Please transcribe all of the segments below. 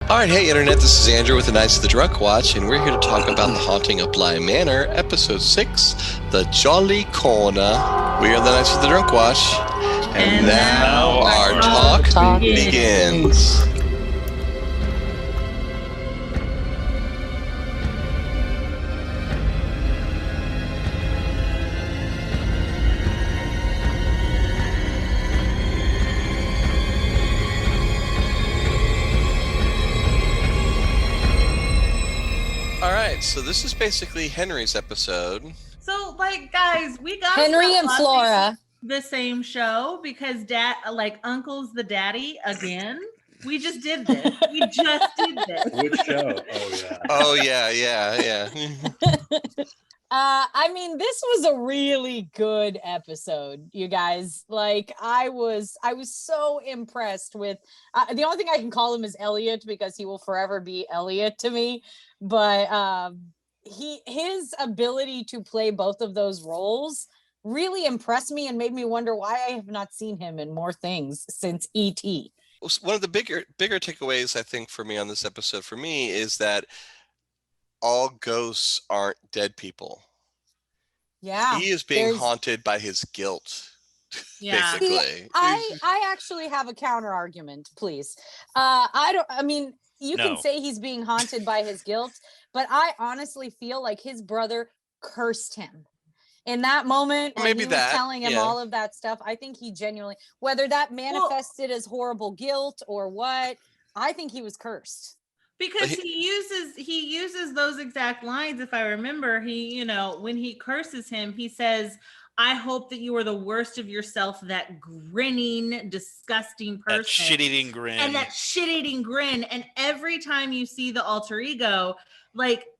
All right, hey Internet, this is Andrew with the Knights of the Drunk Watch, and we're here to talk about The Haunting of Bly Manor, Episode 6, The Jolly Corner. We are the Knights of the Drunk Watch, and now our talk begins. All right, so this is basically Henry's episode. So, guys, we got Henry and Flora, the same show because Uncle's the daddy again. We just did this. Which show? Oh yeah. I mean, this was a really good episode, you guys. I was so impressed with the only thing I can call him is Elliot because he will forever be Elliot to me. But his ability to play both of those roles really impressed me and made me wonder why I have not seen him in more things since E.T. One of the bigger takeaways I think for me on this episode is that all ghosts aren't dead people. Yeah, he is being haunted by his guilt. Yeah, basically. See, I actually have a counter argument, please. You can say he's being haunted by his guilt, but I honestly feel like his brother cursed him. In that moment, when he was telling him all of that stuff, I think he genuinely, whether that manifested as horrible guilt or what, I think he was cursed. Because he uses those exact lines. If I remember, when he curses him, he says, "I hope that you are the worst of yourself, that grinning, disgusting person." That shit-eating grin. And every time you see the alter ego,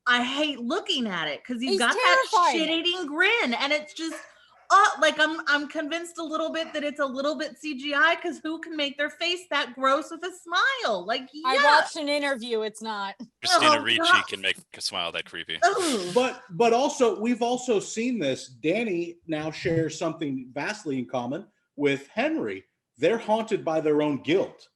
I hate looking at it because he's got that shit-eating grin. And it's just, I'm convinced a little bit that it's a little bit CGI because who can make their face that gross with a smile? I watched an interview. It's not. Christina Ricci can make a smile that creepy. But also, we've also seen this. Danny now shares something vastly in common with Henry. They're haunted by their own guilt.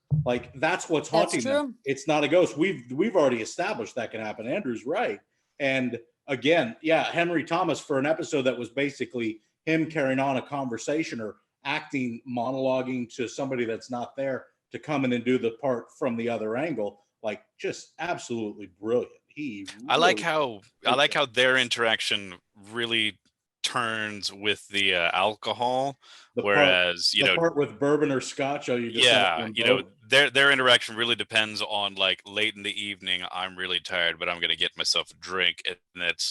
That's what's haunting them. It's not a ghost. We've already established that can happen. Andrew's right. And again, Henry Thomas, for an episode that was basically him carrying on a conversation or acting, monologuing to somebody that's not there to come in and do the part from the other angle, just absolutely brilliant. I like how their interaction really turns with the alcohol, the part with bourbon or scotch. Their interaction really depends on late in the evening. I'm really tired, but I'm gonna get myself a drink, and it's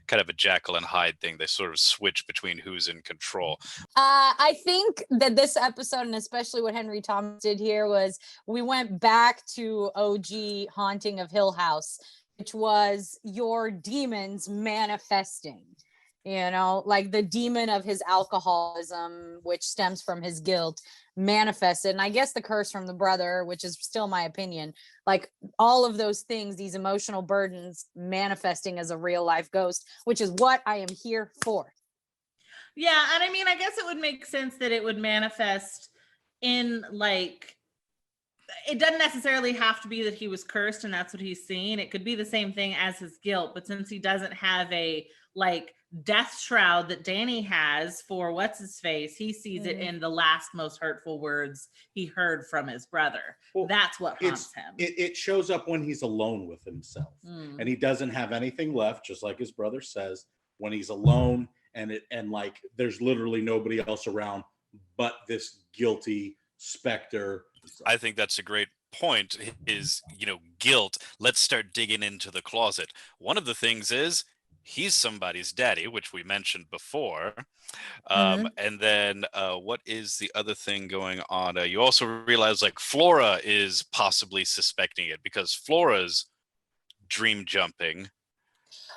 kind of a Jekyll and Hyde thing. They sort of switch between who's in control. I think that this episode, and especially what Henry Thomas did here, was we went back to OG Haunting of Hill House, which was your demons manifesting. The demon of his alcoholism, which stems from his guilt, manifested. And I guess the curse from the brother, which is still my opinion, all of those things, these emotional burdens manifesting as a real life ghost, which is what I am here for. Yeah. And I guess it would make sense that it would manifest in it doesn't necessarily have to be that he was cursed and that's what he's seeing. It could be the same thing as his guilt, but since he doesn't have a death shroud that Danny has for what's his face, he sees it in the last most hurtful words he heard from his brother. That's what haunts him. It shows up when he's alone with himself and he doesn't have anything left, just like his brother says, when he's alone and there's literally nobody else around but this guilty specter. I think that's a great point is, guilt. Let's start digging into the closet. One of the things is he's somebody's daddy, which we mentioned before. And then what is the other thing going on? You also realize Flora is possibly suspecting it because Flora's dream jumping.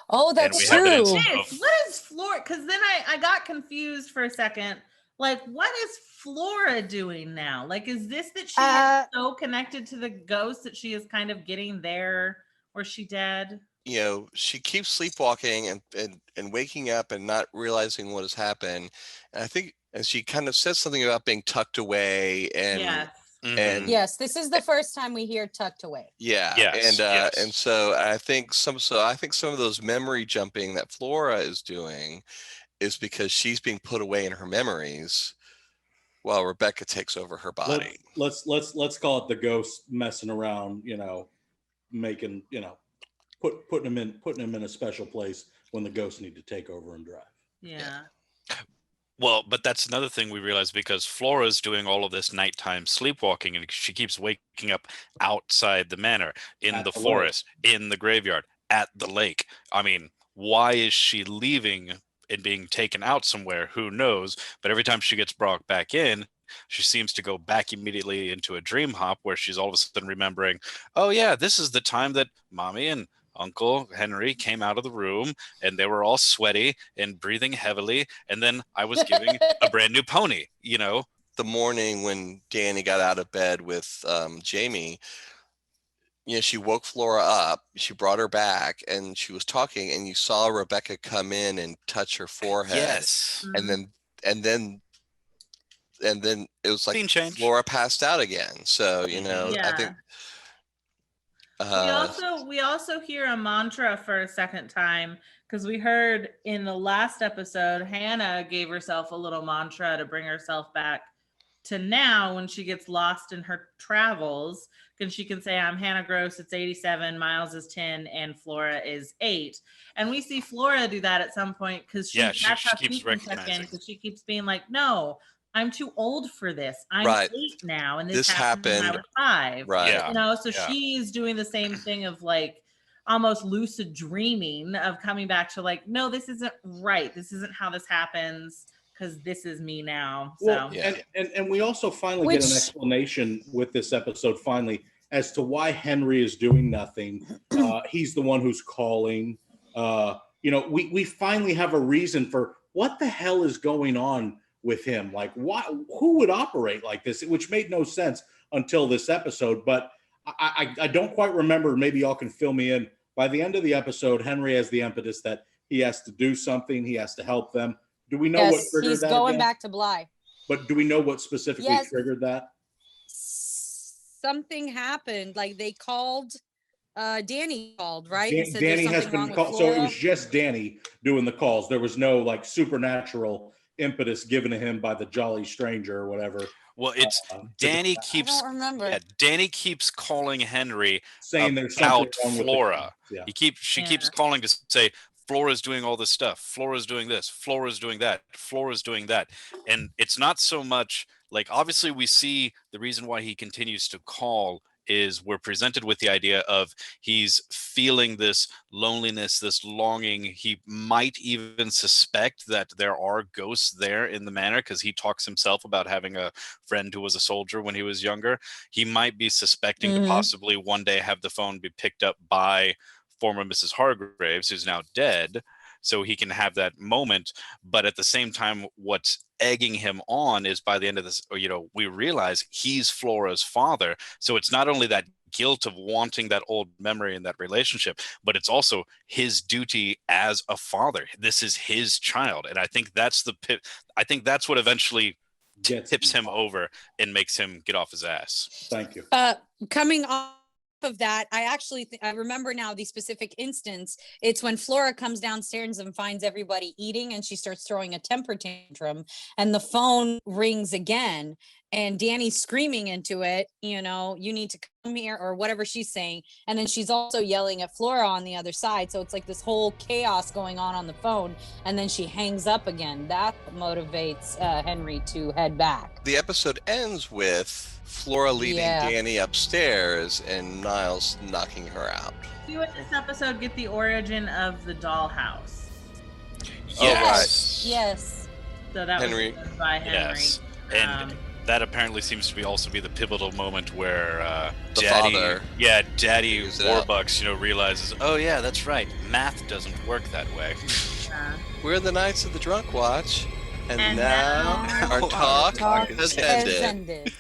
Oh, that's true. What is Flora? Because then I got confused for a second. What is Flora doing now? Is this that she is so connected to the ghost that she is kind of getting there, or is she dead? She keeps sleepwalking and waking up and not realizing what has happened. And I think, and she kind of says something about being tucked away and And yes, this is the first time we hear tucked away. yeah, and so I think some of those memory jumping that Flora is doing is because she's being put away in her memories while Rebecca takes over her body. Let's call it the ghost messing around, making, putting him in a special place when the ghosts need to take over and drive. Yeah. Well, but that's another thing we realize, because Flora's doing all of this nighttime sleepwalking, and she keeps waking up outside the manor, in the forest, in the graveyard, at the lake. I mean, why is she leaving and being taken out somewhere? Who knows? But every time she gets brought back in, she seems to go back immediately into a dream hop where she's all of a sudden remembering, oh yeah, this is the time that Mommy and Uncle Henry came out of the room and they were all sweaty and breathing heavily, and then I was giving a brand new pony. The morning when Danny got out of bed with Jamie, she woke Flora up, she brought her back, and she was talking, and you saw Rebecca come in and touch her forehead. Yes. And then it was like Flora passed out again. So, I think we also hear a mantra for a second time, because we heard in the last episode Hannah gave herself a little mantra to bring herself back to now when she gets lost in her travels, because she can say, I'm Hannah Gross, it's 87, Miles is 10, and Flora is 8. And we see Flora do that at some point, because she keeps recognizing, because she keeps being like, no, I'm too old for this. I'm 8 now, and this happened when I was 5. Right. So she's doing the same thing of like almost lucid dreaming of coming back to like, no, this isn't right. This isn't how this happens, because this is me now. So and we also finally get an explanation with this episode finally as to why Henry is doing nothing. He's the one who's calling. We finally have a reason for what the hell is going on with him. Like, who would operate like this? Which made no sense until this episode. But I don't quite remember. Maybe y'all can fill me in. By the end of the episode, Henry has the impetus that he has to do something. He has to help them. Do we know what triggered that? He's going back to Bly. But do we know what specifically triggered that? Something happened. Like they called. Danny called, right? Danny has been called. So it was just Danny doing the calls. There was no like supernatural impetus given to him by the Jolly Stranger or whatever. Well, it's Danny keeps. I don't remember. Yeah, Danny keeps calling Henry saying there's something wrong Flora. With She keeps calling to say Flora's doing all this stuff. Flora's doing this. Flora's doing that. Flora's doing that. And it's not so much like, obviously we see the reason why he continues to call is we're presented with the idea of he's feeling this loneliness, this longing. He might even suspect that there are ghosts there in the manor, because he talks himself about having a friend who was a soldier when he was younger. He might be suspecting to possibly one day have the phone be picked up by former Mrs. Hargraves, who's now dead, so he can have that moment. But at the same time, what's egging him on is by the end of this, we realize he's Flora's father. So it's not only that guilt of wanting that old memory and that relationship, but it's also his duty as a father. This is his child. And I think that's what eventually tips him over and makes him get off his ass. Thank you. Coming off of that, I actually I remember now the specific instance. It's when Flora comes downstairs and finds everybody eating, and she starts throwing a temper tantrum, and the phone rings again, and Danny's screaming into it, you need to come here, or whatever she's saying, and then she's also yelling at Flora on the other side. So it's like this whole chaos going on the phone, and then she hangs up again. That motivates Henry to head back. The episode ends with Flora leading Danny upstairs and Niles knocking her out. You in this episode get the origin of the dollhouse. Yes. Yes. So that was by Henry. Yes. And that apparently seems to also be the pivotal moment where Daddy Warbucks, realizes, oh yeah, that's right, math doesn't work that way. We're the Knights of the Drunk Watch, and now our talk has ended.